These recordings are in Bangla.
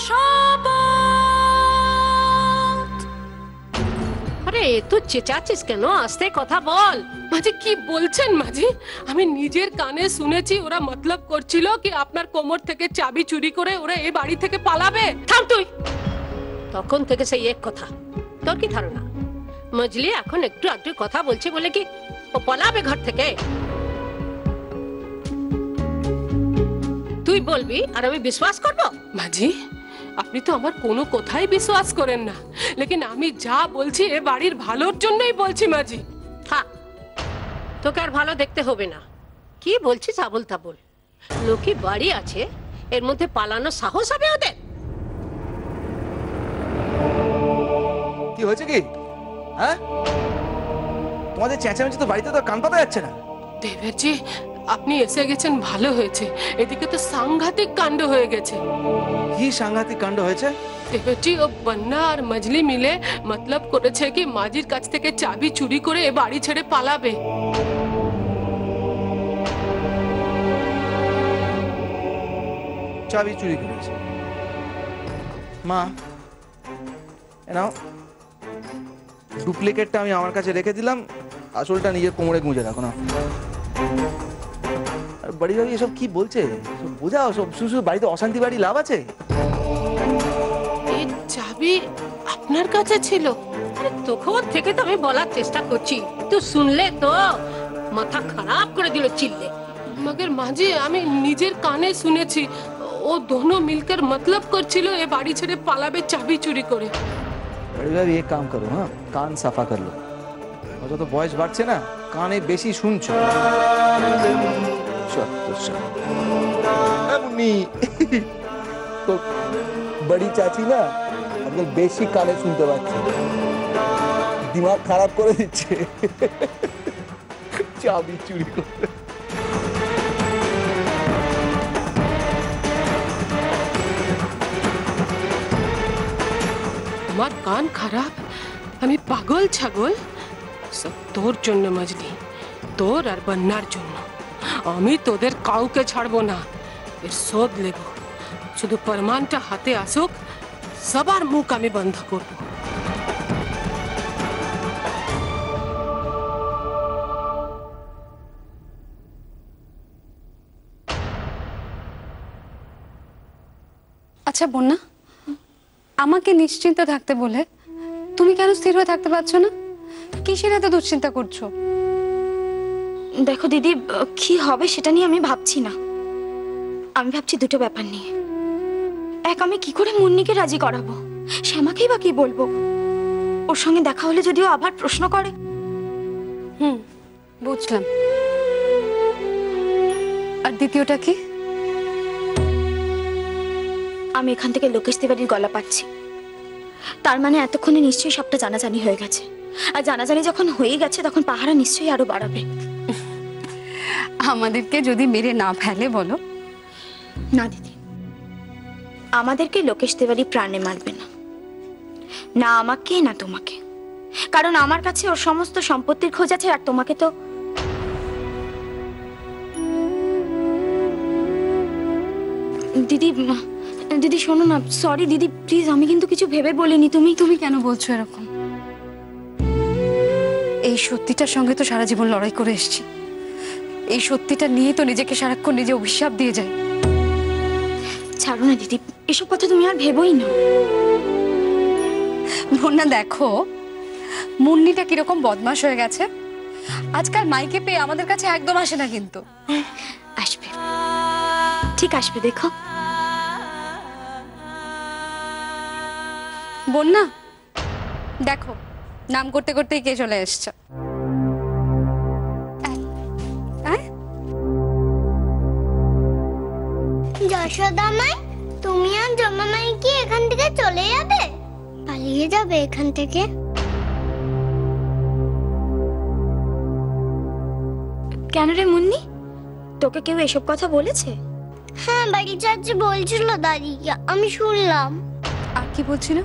শপথ। আরে তুই চেঁচাচ্ছিস কেন? আস্তে কথা বল। মাঝি কি বলছেন মাঝি? আমি নিজের কানে শুনেছি ওরা মতলব করছিল কি আপনার কোমর থেকে চাবি চুরি করে ওরা এই বাড়ি থেকে পালাবে। থাম তুই। তখন থেকে সেই এক কথা। তোর কি ধারণা মজলি এখন একটু একটু কথা বলছে বলে কি ও পালাবে ঘর থেকে? তুই বলবি আর আমি বিশ্বাস করব? মাঝি আপনি তো আমার কোনো কথাই বিশ্বাস করেন না, লেকিন আমি যা বলছি এ বাড়ির ভালোর জন্যই বলছি মাঝি। থাক, তোকে আর ভালো দেখতে হবে না। কি বলছিস আবল তাবল? লোকে বাড়ি আছে, এর মধ্যে পালানো সাহস হবে ওদের? কি হয়েছে কি? হ্যাঁ, তোমাদের চেঁচামেচি তো বাড়িতে তো কান পাতা যাচ্ছে না। দেবেরজি আপনি এসে গেছেন ভালো হয়েছে, এদিকে তো সাংঘাতিক কাণ্ড হয়ে গেছে। কি সাংঘাতিক কাণ্ড হয়েছে? দেবেরজি ও বন্না আর মজলি মিলে মতলব করেছে কি মাঝির কাছ থেকে চাবি চুরি করে এ বাড়ি ছেড়ে পালাবে। চাবি চুরি করেছে? মা নাও, ডুপ্লিকেটটা আমি আমার কাছে রেখে দিলাম, আসলটা নিজের কোমরে গুঁজে রাখো না। আর বাড়ি বাড়ি এসব কি বলছে? বোঝাও, সব শুধু বাড়িতে অশান্তি বাড়ি লাভ আছে? এই চাবি আপনার কাছে ছিল? আরে তখন থেকে তো আমি বলার চেষ্টা করছি, তুই শুনলে তো মাথা খারাপ করে দিল চিল্লে। মগর মাঝি আমি নিজের কানে শুনেছি ও दोनों मिलकर मतलब করছিল এ বাড়ি ছেড়ে পালাবে চাবি চুরি করে। बड़ी भाभी एक काम करो, हाँ कान साफा कर लो, और तो वॉइस बढ़ছে না কানে বেশি শুনছো। मुन्नी तो बड़ी चाची ना আজকাল বেশি কানে শুনতে পাচ্ছে, দিমাগ খারাপ করে দিচ্ছে চাবি চুরি করে। আমার কান খারাপ, আমি পাগল ছাগল? সব তোর জন্য মজলি, তোর আর বন্যার জন্য। আমি তোদের কাউকে ছাড়বো না, এর শোধ নেব। শুধু প্রমাণটা হাতে আসুক, সবার মুখ আমি বন্ধ করব। আচ্ছা বন্যা, আমাকে নিশ্চিন্ত থাকতে বলে তুমি কেন স্থির হয়ে থাকতে পারছো না? কিসের এত দুশ্চিন্তা করছো? দেখো দিদি, কি হবে সেটা নিয়ে আমি ভাবছি না। আমি ভাবছি দুটো ব্যাপার নিয়ে। এক, আমি কি করে মুন্নিকে রাজি করাবো? শ্যামাকেই বা কি বলবো? ওর সঙ্গে দেখা হলে যদিও আবার প্রশ্ন করে। বুঝলাম। আর দ্বিতীয়টা কি? আমি এখান থেকে লোকেশ তিওয়ারির গলা পাচ্ছি, তার মানে এতক্ষণে নিশ্চয়ই সবটা জানাজানি হয়ে গেছে। আর জানাজানি যখন হয়ে গেছে তখন পাহারা নিশ্চয়ই আরো বাড়াবে। আমাদেরকে যদি মেরে না ফেলে বলো? না দিদি, আমাদেরকে লোকেশ তিওয়ারি প্রাণে মারবে না, না আমাকে না তোমাকে। কারণ আমার কাছে ওর সমস্ত সম্পত্তির খোঁজ আছে, আর তোমাকে তো দিদি। দিদি শোনো না, সরি দিদি প্লিজ, আমি কিন্তু কিছু ভেবে বলিনি। তুমি কেন বলছো এরকম? এই সত্যিটার সঙ্গে তো সারা জীবন লড়াই করে এসেছি, এই সত্যিটা নিয়ে তো নিজেকে সারাক্ষণ নিজে অভিশাপ দিয়ে যায়। ছাড়ো না দিদি, এসব কথা তুমি আর ভেবোই না। বন্যা দেখো, মুন্নিটা কিরকম বদমাশ হয়ে গেছে। আজকাল মাইকে পেয়ে আমাদের কাছে একদম আসে না, কিন্তু আসবে, ঠিক আসবে, দেখো। বন্যা দেখো, নাম করতে করতেই কে চলে এসছে। যশোদা মাই, তুমি আর জমা মাই কি এখান থেকে চলে যাবে? পালিয়ে যাবে এখান থেকে? কেন রে মুন্নি, তোকে কেউ এসব কথা বলেছে? হ্যাঁ, বাড়ি চাচি বলছিল দাদিকে, আমি শুনলাম। আর কি বলছিল?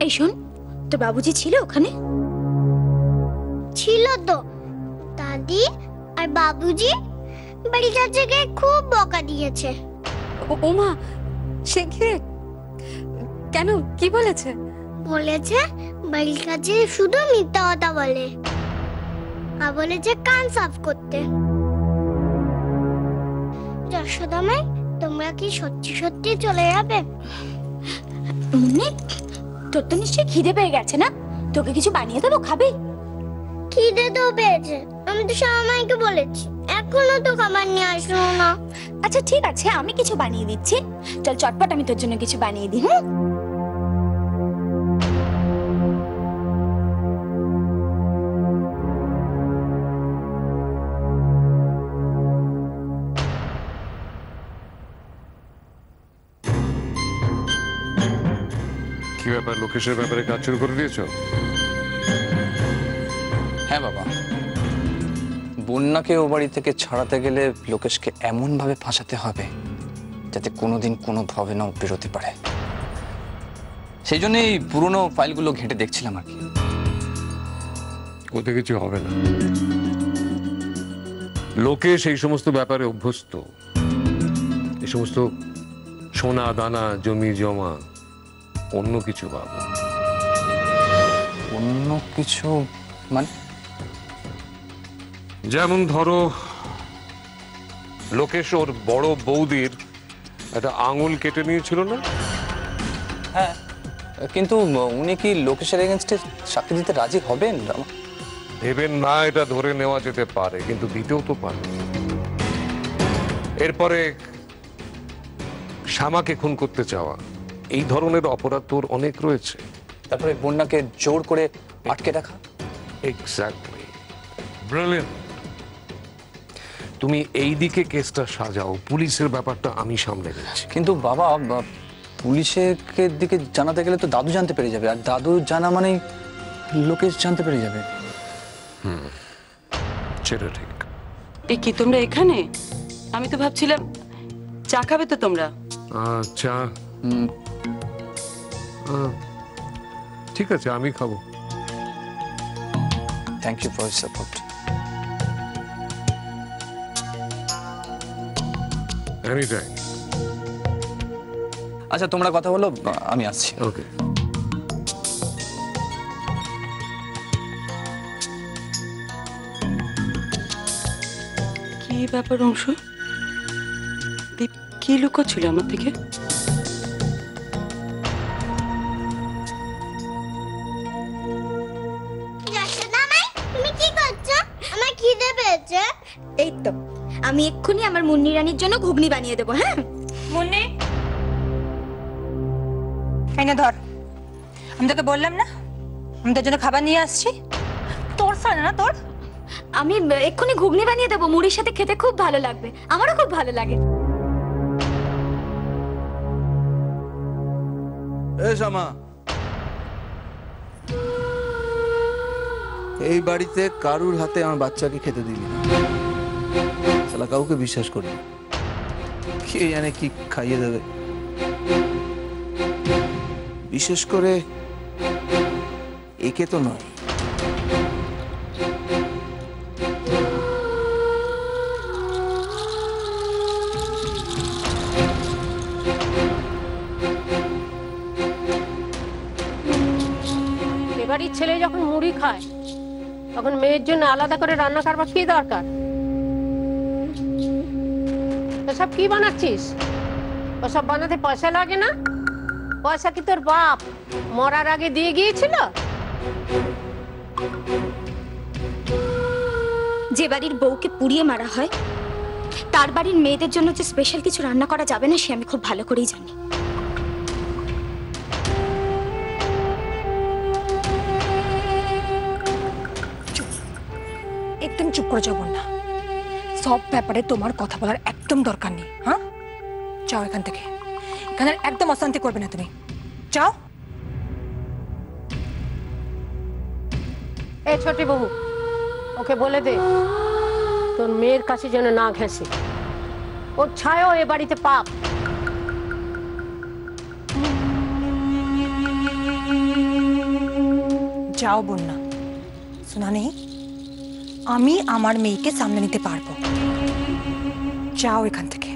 এই শোন, তোর বাবুজি ছিল ওখানে? ছিল তো, দাদি আর বাবুজি বাড়ি চাচিকে খুব বকা দিয়েছে। ওমা, সে কি? কেন, কি বলেছে? বলেছে বাড়ির কাছে শুধু মিথ্যা কথা বলে, আর বলেছে কান সাফ করতে। যশোদামাই, তোমরা কি সত্যি সত্যি চলে যাবে? মুন্নি, তোর তো নিশ্চয়ই খিদে পেয়ে গেছে না? তোকে কিছু বানিয়ে দেবো, খাবি? খিদে তো পেয়েছে, আমি তো শ্যামামাইকে বলেছি, এখনো তো খাবার নিয়ে আসলো না। আচ্ছা ঠিক আছে, আমি কিছু বানিয়ে দিচ্ছি। চল চটপট আমি তোর জন্য কিছু বানিয়ে দিই। হুম, কি ব্যাপার, লোকেশের ব্যাপারে কাজ শুরু করে দিয়েছো? হ্যাঁ বাবা, বন্যাকে ও বাড়ি থেকে ছাড়াতে গেলে লোকেশকে এমন ভাবে ফাঁসাতে হবে যাতে কোনোদিন কোনোভাবে না বেরোতে পারে। সেই জন্যই পুরনো ফাইলগুলো ঘেঁটে দেখছিলাম আর কি। ওতে কিছু হবে না, লোকেশ এই সমস্ত ব্যাপারে অভ্যস্ত। এই সমস্ত সোনা দানা জমি জমা, অন্য কিছু বাবা। অন্য কিছু মানে? যেমন ধরো, লোকেশ ওর বড় বৌদির একটা আঙুল কেটে নিয়েছিল না? হ্যাঁ, কিন্তু উনি কি লোকেশের এগেনস্টে সাক্ষী দিতে রাজি হবেন? দেবেন না এটা ধরে নেওয়া যেতে পারে, কিন্তু দিতেও তো পারে। এরপরে শ্যামাকে খুন করতে চাওয়া, এই ধরনের অপরাধ তোর অনেক রয়েছে। তারপরে বন্যাকে জোর করে আটকে রাখা। Exactly, brilliant. তুমি এই দিকে কেসটা সাজাও, পুলিশের ব্যাপারটা আমি সামলে নিচ্ছি। কিন্তু বাবা, পুলিশের দিকে জানাতে গেলে তো দাদু জানতে পেরে যাবে, আর দাদু জানা মানেই লোকেশ জানতে পেরে যাবে। সেটা ঠিক। এ কি তোমরা এখানে? আমি তো ভাবছিলাম চা খাবে তো তোমরা। আচ্ছা, ঠিক আছে, আমি খাবো। Thank you for support. Anytime. আচ্ছা, তোমরা কথা বলো, আমি আসছি। ওকে। কি ব্যাপার অংশ? দীপ কি লুকোচ্ছিল আমার থেকে? যশোদামাই, তুমি কি করছো? আমার খিদে পেয়েছে। এই তো আমি এক্ষুনি আমার মুন্নি রানীর জন্য ঘুগনি বানিয়ে দেবো। হ্যাঁ মুন্নি, এই নে ধর। আমি তোকে বললাম না আমি তোর জন্য খাবার নিয়ে আসছি? তোর সানা না তোর? আমি এক্ষুনি ঘুগনি বানিয়ে দেবো, মুড়ির সাথে খেতে খুব ভালো লাগবে, আমারও খুব ভালো লাগে। শ্যামা, এই বাড়িতে কারুর হাতে আমার বাচ্চাকে খেতে দিবি না। শালা কাউকে বিশ্বাস করবি, কে জানে কি খাইয়ে দেবে। বিশেষ করে একে তো নয়। এবাড়ির ছেলে যখন মুড়ি খায়, তখন মেয়ের জন্য আলাদা করে রান্না করবার কি দরকার? সব কি বানাচ্ছিস? ওসব বানাতে পয়সা লাগে না? পয়সা কি তোর বাপ মরার আগে দিয়ে গিয়েছিল? যে বাড়ির বউকে পুড়িয়ে মারা হয়, তার বাড়ির মেয়েদের জন্য যে স্পেশাল কিছু রান্না করা যাবে না, সে আমি খুব ভালো করেই জানি। একদম চুপ করে যাবো না, সব ব্যাপারে তোমার কথা বলার একদম দরকার নেই। হ্যাঁ, যাও এখান থেকে, এখানে একদম অশান্তি করবে না তুমি, যাও। এই ছোটি বাবু, ওকে বলে দে তোর মেয়ের কাছে যেন না ঘেঁষে, ওর ছায়াও এ বাড়িতে পাপ। যাও বন্যা, শোনা নেই, আমি আমার মেয়েকে সামনে নিতে পারবো, যাও এখান থেকে।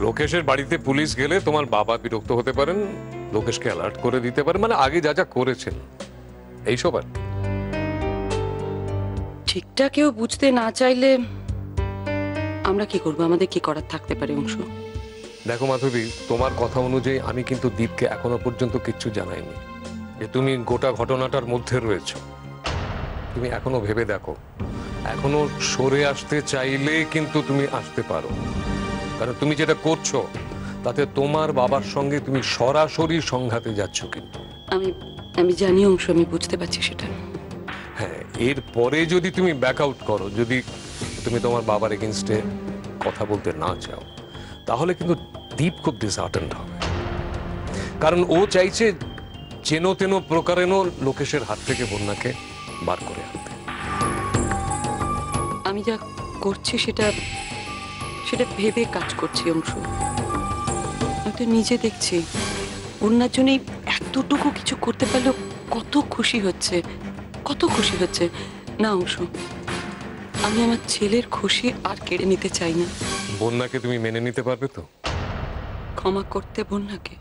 লোকেশের বাড়িতে পুলিশ গেলে তোমার বাবা বিরক্ত হতে পারেন, লোকেশকে অ্যালার্ট করে দিতে পারেন, মানে আগে যা যা করেছেন এইসব আর কি। ঠিকটা কেউ বুঝতে না চাইলে আমরা কি করব? আমাদের কি করার থাকতে পারে অংশু? দেখো মাধবী, তোমার কথা অনুযায়ী আমি কিন্তু দীপকে এখনো পর্যন্ত কিচ্ছু জানাইনি যে তুমি গোটা ঘটনাটার মধ্যে রয়েছো। তুমি এখনো ভেবে দেখো, এখনো সরে আসতে চাইলে কিন্তু তুমি আসতে পারো, কারণ তুমি যেটা করছো তাতে তোমার বাবার সঙ্গে তুমি সরাসরি সংঘাতে যাচ্ছ। কিন্তু আমি জানি অংশু, আমি বুঝতে পারছি সেটা। হ্যাঁ, এর পরে যদি তুমি ব্যাক আউট করো, যদি তুমি তোমার বাবার এগেইনস্টে কথা বলতে না চাও, তাহলে কিন্তু দীপ খুব ডিসহার্টেন্ড হবে, কারণ ও চাইছে যেন তেন প্রকারেণ লোকেশের হাত থেকে বন্যাকে বার করে আনতে। আমি যা করছি সেটা ভেবে কাজ করছি অংশু। আমি তো নিজে দেখছি বন্যার জন্য এতটুকু কিছু করতে পারলেও কত খুশি হচ্ছে না অংশু। আমি আমার ছেলের খুশি আর কেড়ে নিতে চাই না। বন্যাকে তুমি মেনে নিতে পারবে তো? ক্ষমা করতে বন্যাকে?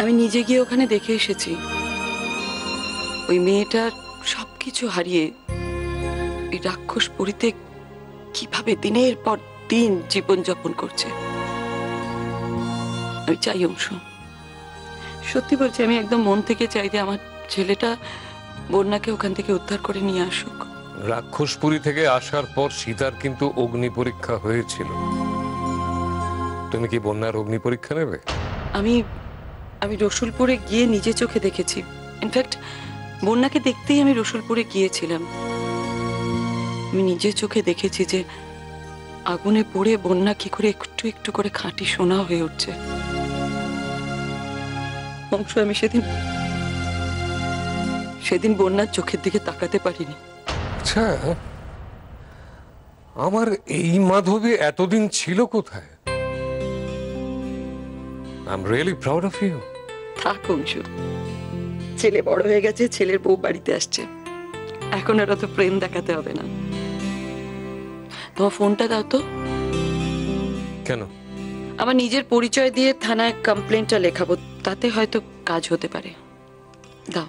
আমি নিজে গিয়ে ওখানে দেখে এসেছি, ওই মেয়েটার সবকিছু হারিয়ে এই রাক্ষসপুরীতে কিভাবে দিনের পর দিন জীবনযাপন করছে। আমি চাই অংশু, সত্যি বলছি, আমি একদম মন থেকে চাই যে আমার ছেলেটা বন্যাকে ওখান থেকে উদ্ধার করে নিয়ে আসুক। রাক্ষসপুরী থেকে আসার পর সীতার কিন্তু অগ্নি পরীক্ষা হয়েছিল। তুমি কি বন্যার অগ্নি পরীক্ষা নেবে? আমি রসুলপুরে গিয়ে নিজে চোখে দেখেছি। ইনফ্যাক্ট বন্যাকে দেখতেই আমি রসুলপুরে গিয়েছিলাম। আমি নিজে চোখে দেখেছি যে আগুনে পড়ে বন্যা কি করে একটু একটু করে খাঁটি সোনা হয়ে উঠছে। অংশ, আমি সেদিন বন্যার চোখের দিকে তাকাতে পারিনি। আচ্ছা, আমার এই মাধবী এতদিন ছিল কোথায়? I am really proud of you. থাক অংশু, ছেলে বড় হয়ে গেছে, ছেলের বউ বাড়িতে আসছে, এখন আর অত প্রেম দেখাতে হবে না। তোমার ফোনটা দাও তো। কেন? আমার নিজের পরিচয় দিয়ে থানায় কমপ্লেনটা লেখাবো, তাতে হয়তো কাজ হতে পারে। দাও।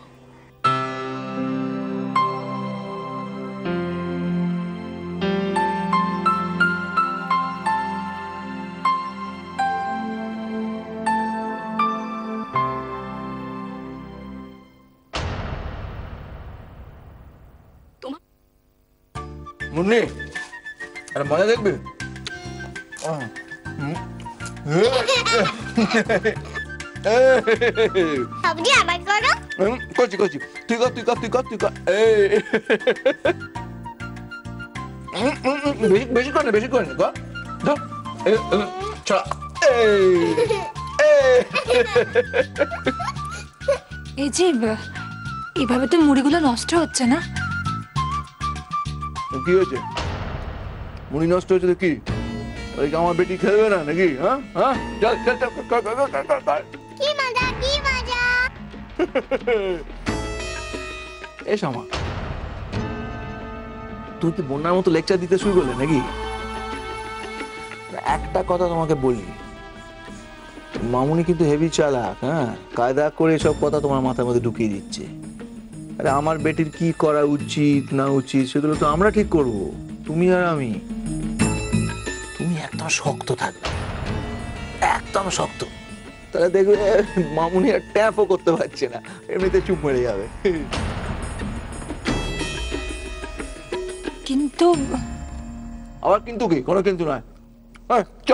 মুন্নি, আরে মজা দেখবে? সবজি আবার করো। করছি তুই কর বেশি করে এই যে এভাবে তো মুড়িগুলো নষ্ট হচ্ছে না? কি হয়েছে? মুড়ি নষ্ট হচ্ছে তো কি? আমার বেটি খেলবে না নাকি? হ্যাঁ, কি মজা। এস আমা, তুই কি বন্যার মতো লেকচার দিতে শুরু করলে নাকি? একটা কথা তোমাকে বলি, মামুনি কিন্তু হেভি চালাক। হ্যাঁ, কায়দা করে সব কথা তোমার মাথার মধ্যে ঢুকিয়ে দিচ্ছে। আরে আমার বেটির কি করা উচিত না উচিত সেগুলো তো আমরা ঠিক করব, তুমি আর আমি। তুমি একদম শক্ত থাকবে, একদম শক্ত, তাহলে দেখবে মামুনি আর ট্যাপও করতে পারছে না, এমনিতে চুপ মেরে যাবে। কিন্তু আবার কিন্তু কি? কোনো কিন্তু নয়। চ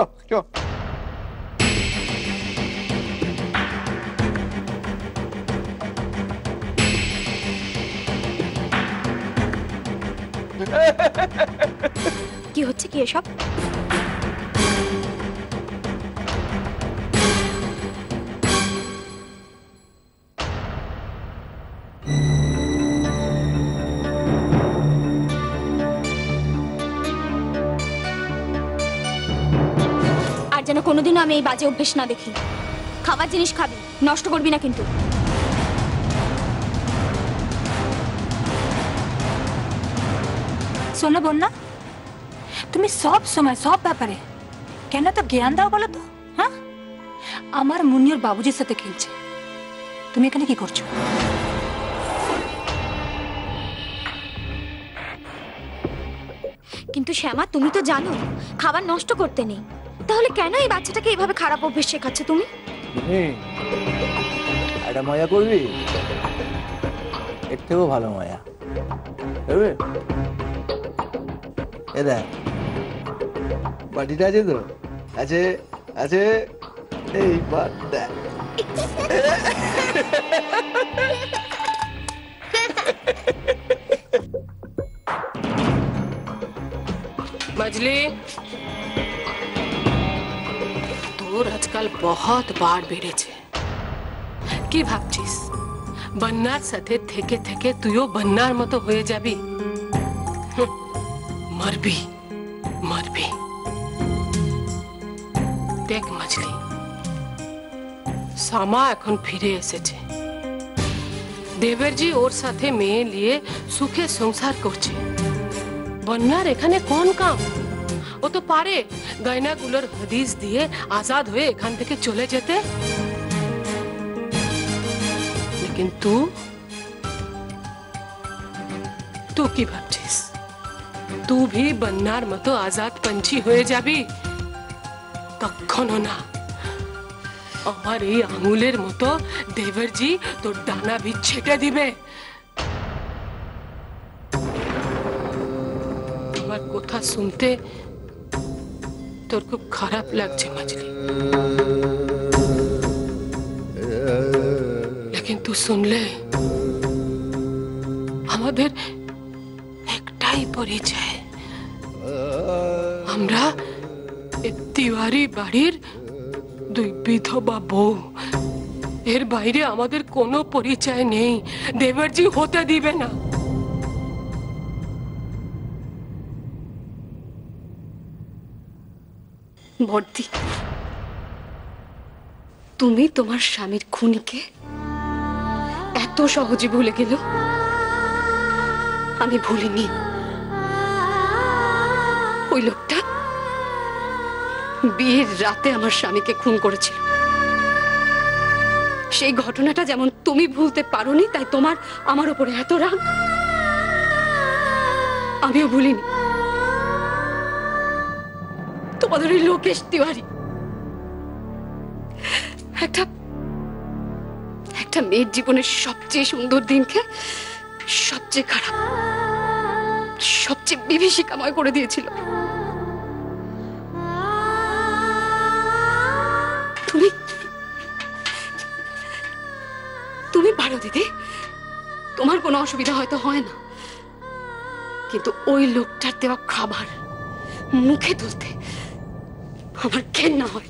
কি হচ্ছে কি এসব? আর যেন কোনোদিনও আমি এই বাজে অভ্যেস না দেখি। খাবার জিনিস খাবি, নষ্ট করবি না কিন্তু। শোনো বন্যা, তুমি সব সময় সব ব্যাপারে কেন তো জ্ঞান দাও বলো তো? হ্যাঁ, আমার মুন্নি ওর বাবুজির সাথে খেলছে, তুমি এখানে কি করছো? কিন্তু শ্যামা, তুমি তো জানো খাবার নষ্ট করতে নেই, তাহলে কেন এই বাচ্চাটাকে এইভাবে খারাপ অভ্যেস শেখাচ্ছ তুমি? একটা মজা করবি, এর থেকেও ভালো মজা করবে। এ দেখ, বাটিটা আছে তো? আছে আছে, এইবার দেখ। मजली, তোর আজকাল বহুত বার বেড়েছে। কি ভাবছিস বন্যার সাথে থেকে থেকে তুইও বন্যার মতো হয়ে যাবি? মরবি মরবি। দেখ মজলি, সামা এখন ফিরে এসেছে। দেবরজি ওর সাথে মেয়ে নিয়ে সুখে সংসার করছে। বন্যার এখানে কোন কাম? ও তো পারে গয়নাগুলোর হদিস দিয়ে আজাদ হয়ে এখান থেকে চলে যেতে। लेकिन तू কি ভাবছিস? तू भी বন্যার মতো আজাদ পঞ্ছি হয়ে যাবি? কখনো না। আমার এই আঙুলের মতো দেবরজি তোর ডানা भी ছেটে দিবে। আমার কথা শুনতে তোর খুব খারাপ লাগছে মজলি, लेकिन तू सुन ले, আমাদের একটাই পরিচয়। আমরা এই তিওয়ারি বাড়ির দুই বিধবা বউ, এর বাইরে আমাদের কোনো পরিচয় নেই। দেবরজি হতে দিবে না। বর্দি, তুমি তোমার স্বামীর খুনিকে এত সহজে ভুলে গেল? আমি ভুলিনি। ওই লোকটা বিয়ের রাতে আমার স্বামীকে খুন করেছিল। সেই ঘটনাটা যেমন তুমি ভুলতে পারোনি, তাই তোমার আমার উপরে এত রাগ। আমিও ভুলিনি। তোমাদের ওই লোকেশ তিওয়ারি একটা মেয়ের জীবনের সবচেয়ে সুন্দর দিনকে সবচেয়ে খারাপ, সবচেয়ে বিভীষিকাময় করে দিয়েছিল। তুমি পারো দিদি, তোমার কোনো অসুবিধা হয়তো হয় না, কিন্তু ওই লোকটার দেওয়া খাবার মুখে তুলতে আমার ঘেন্না হয়।